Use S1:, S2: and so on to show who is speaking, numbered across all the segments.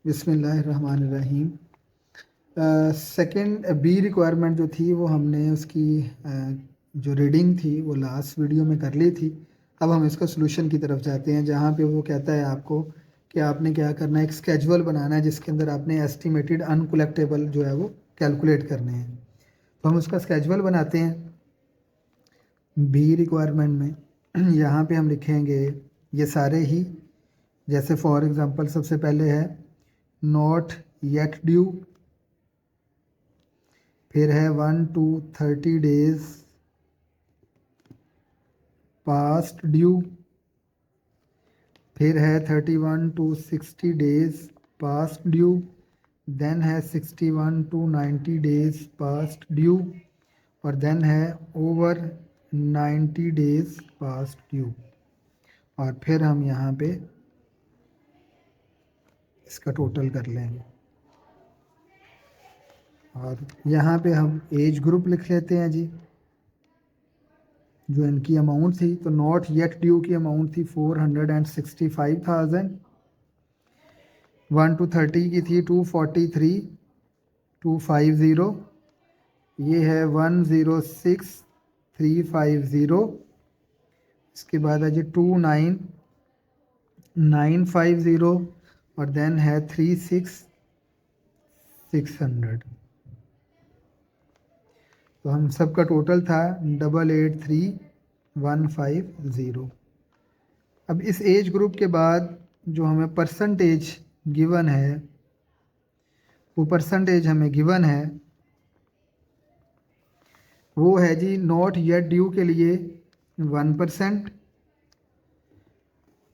S1: बिस्मिल्लाहिर्रहमानिर्रहीम। Second B requirement जो थी वो हमने उसकी जो रीडिंग थी वो लास्ट वीडियो में कर ली थी। अब हम इसका सोल्यूशन की तरफ जाते हैं, जहाँ पे वो कहता है आपको कि आपने क्या करना है, एक स्केजुअल बनाना है जिसके अंदर आपने एस्टिमेटेड अनकलेक्टेबल जो है वो कैलकुलेट करने हैं। तो हम उसका स्केजुअल बनाते हैं बी रिक्वायरमेंट में। यहाँ पे हम लिखेंगे ये सारे ही, जैसे फॉर एग्ज़ाम्पल सबसे पहले है नॉट येट ड्यू, फिर है 1 to 30 days पास्ट ड्यू, फिर है 31 to 60 days past due, then है 61 to 90 days पास्ट ड्यू, और देन है ओवर 90 days पास्ट ड्यू। और फिर हम यहाँ पे इसका टोटल कर लेंगे, और यहाँ पे हम एज ग्रुप लिख लेते हैं जी, जो इनकी अमाउंट थी। तो नॉट येट ड्यू की अमाउंट थी 465,000, 1 to 30 की थी 243,250, ये है 106,350, इसके बाद है जी 29,950, और देन है 36,600। तो हम सबका टोटल था 883150। अब इस एज ग्रुप के बाद जो हमें परसेंटेज गिवन है, वो परसेंटेज हमें गिवन है वो है जी नॉट येट ड्यू के लिए 1%,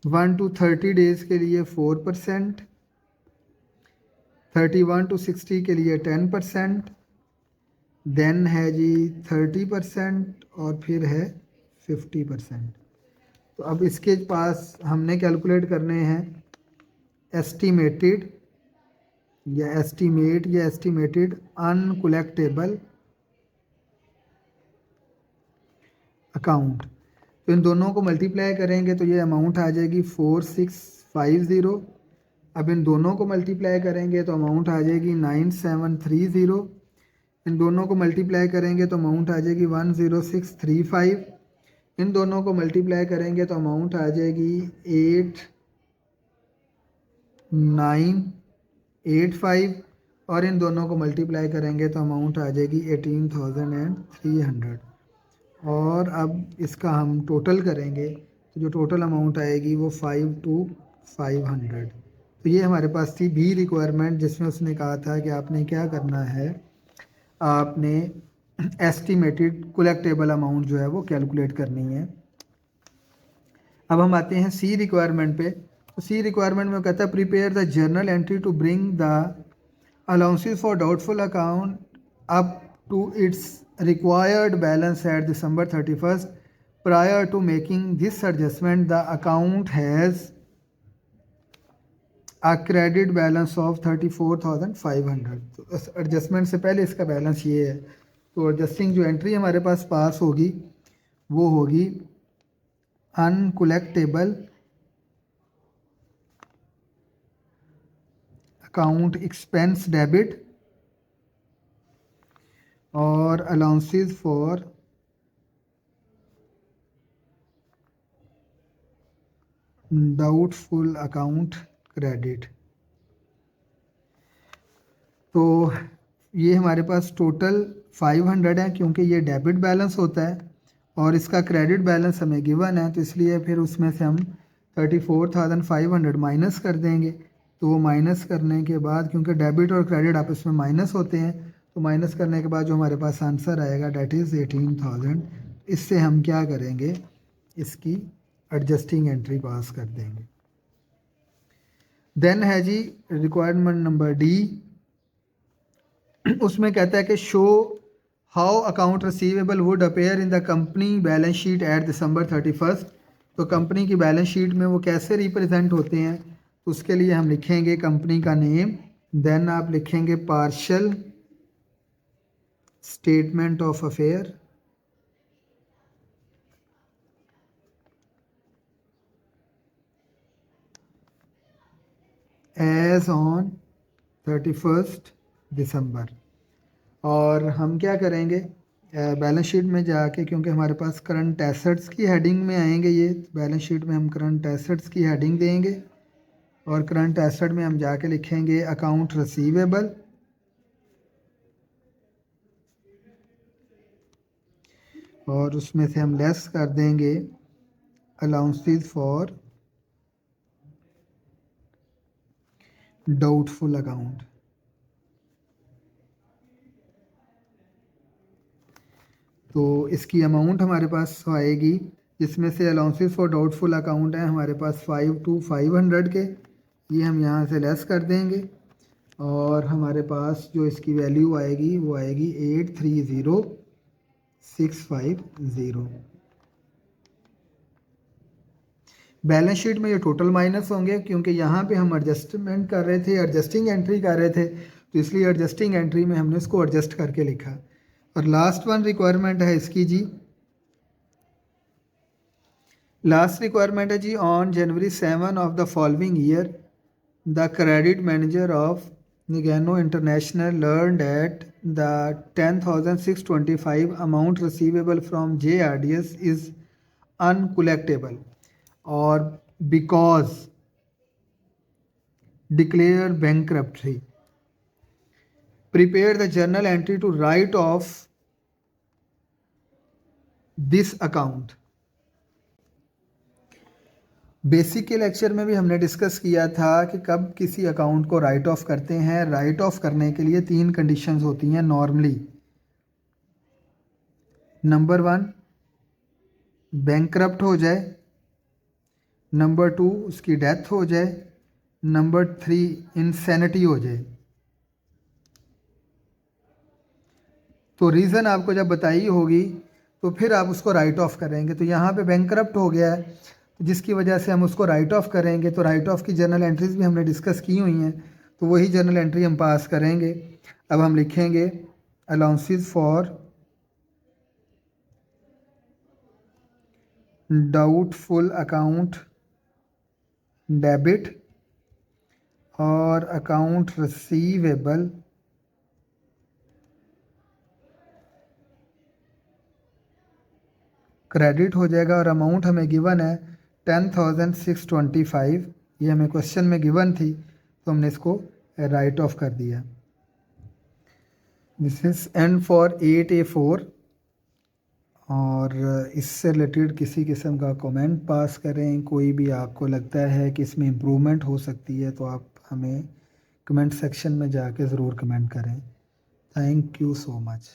S1: 1 to 30 डेज के लिए 4%, 31 to 60 के लिए 10%, देन है जी 30%, और फिर है 50%। तो अब इसके पास हमने कैलकुलेट करने हैं एस्टिमेटेड या एस्टिमेटेड अनकलेक्टेबल अकाउंट। तो इन दोनों को मल्टीप्लाई करेंगे तो ये अमाउंट आ जाएगी 4650। अब इन दोनों को मल्टीप्लाई करेंगे तो अमाउंट आ जाएगी 9730। इन दोनों को मल्टीप्लाई करेंगे तो अमाउंट आ जाएगी 10635। इन दोनों को मल्टीप्लाई करेंगे तो अमाउंट आ जाएगी 8985, और इन दोनों को मल्टीप्लाई करेंगे तो अमाउंट आ जाएगी 18,300। और अब इसका हम टोटल करेंगे तो जो टोटल अमाउंट आएगी वो 5,500। तो ये हमारे पास थी बी रिक्वायरमेंट, जिसमें उसने कहा था कि आपने क्या करना है, आपने एस्टिमेटेड कलेक्टेबल अमाउंट जो है वो कैलकुलेट करनी है। अब हम आते हैं सी रिक्वायरमेंट पे। तो सी रिक्वायरमेंट में कहता है prepare the journal entry to bring the allowances for doubtful account up to its required balance at December 31st. Prior to making this adjustment, the account has a credit balance of 34,500। तो इस adjustment से पहले इसका balance ये है। तो adjusting जो entry हमारे पास होगी वो होगी अनकलेक्टेबल अकाउंट एक्सपेंस डेबिट और allowances for doubtful account credit. तो ये हमारे पास टोटल 500 है, क्योंकि ये डेबिट बैलेंस होता है और इसका क्रेडिट बैलेंस हमें गिवन है, तो इसलिए फिर उसमें से हम 34,500 माइनस कर देंगे। तो वो माइनस करने के बाद, क्योंकि डेबिट और क्रेडिट आपस में माइनस होते हैं, तो माइनस करने के बाद जो हमारे पास आंसर आएगा डेट इज़ 18,000। इससे हम क्या करेंगे, इसकी एडजस्टिंग एंट्री पास कर देंगे। देन है जी रिक्वायरमेंट नंबर डी। उसमें कहता है कि show how account receivable would appear in the company balance sheet at December 31st। तो कंपनी की बैलेंस शीट में वो कैसे रिप्रेजेंट होते हैं, तो उसके लिए हम लिखेंगे कंपनी का नेम, देन आप लिखेंगे partial statement of affair, as on 31 December. और हम क्या करेंगे, बैलेंस शीट में जाके, क्योंकि हमारे पास करंट एसेट्स की हेडिंग में आएंगे ये, बैलेंस शीट में हम करंट एसेट्स की हेडिंग देंगे और करंट एसेट में हम जाके लिखेंगे अकाउंट रिसीवेबल, और उसमें से हम लेस कर देंगे अलाउंसेस फॉर डाउटफुल अकाउंट। तो इसकी अमाउंट हमारे पास आएगी, जिसमें से अलाउंसेस फॉर डाउटफुल अकाउंट है हमारे पास 5 to 500 के, ये हम यहाँ से लेस कर देंगे और हमारे पास जो इसकी वैल्यू आएगी वो आएगी 830650। बैलेंस शीट में ये टोटल माइनस होंगे, क्योंकि यहाँ पे हम एडजस्टमेंट कर रहे थे, एडजस्टिंग एंट्री कर रहे थे, तो इसलिए एडजस्टिंग एंट्री में हमने इसको एडजस्ट करके लिखा। और लास्ट वन रिक्वायरमेंट है इसकी जी, लास्ट रिक्वायरमेंट है जी, on January 7 of the following year the credit manager of Nigeno international learned at the 10,625 amount receivable from JRDS is uncollectible or because declare bankruptcy, prepare the journal entry to write off this account। Basic के lecture में भी हमने discuss किया था कि कब किसी account को राइट ऑफ करते हैं। राइट ऑफ करने के लिए 3 कंडीशंस होती हैं नॉर्मली। नंबर 1 बैंकक्रप्ट हो जाए, नंबर 2 उसकी डेथ हो जाए, नंबर 3 इंसैनिटी हो जाए। तो रीज़न आपको जब बताई होगी तो फिर आप उसको राइट ऑफ करेंगे। तो यहाँ पे बैंकक्रप्ट हो गया है, जिसकी वजह से हम उसको राइट ऑफ करेंगे। तो राइट ऑफ की जर्नल एंट्रीज भी हमने डिस्कस की हुई हैं, तो वही जर्नल एंट्री हम पास करेंगे। अब हम लिखेंगे allowances for doubtful account debit और अकाउंट रिसीवेबल क्रेडिट हो जाएगा। और अमाउंट हमें गिवन है 10,625, ये हमें क्वेश्चन में गिवन थी, तो हमने इसको राइट ऑफ कर दिया। This is and for 8A4। और इससे रिलेटेड किसी किस्म का कमेंट पास करें, कोई भी आपको लगता है कि इसमें इम्प्रूवमेंट हो सकती है, तो आप हमें कमेंट सेक्शन में जाके ज़रूर कमेंट करें। Thank you so much.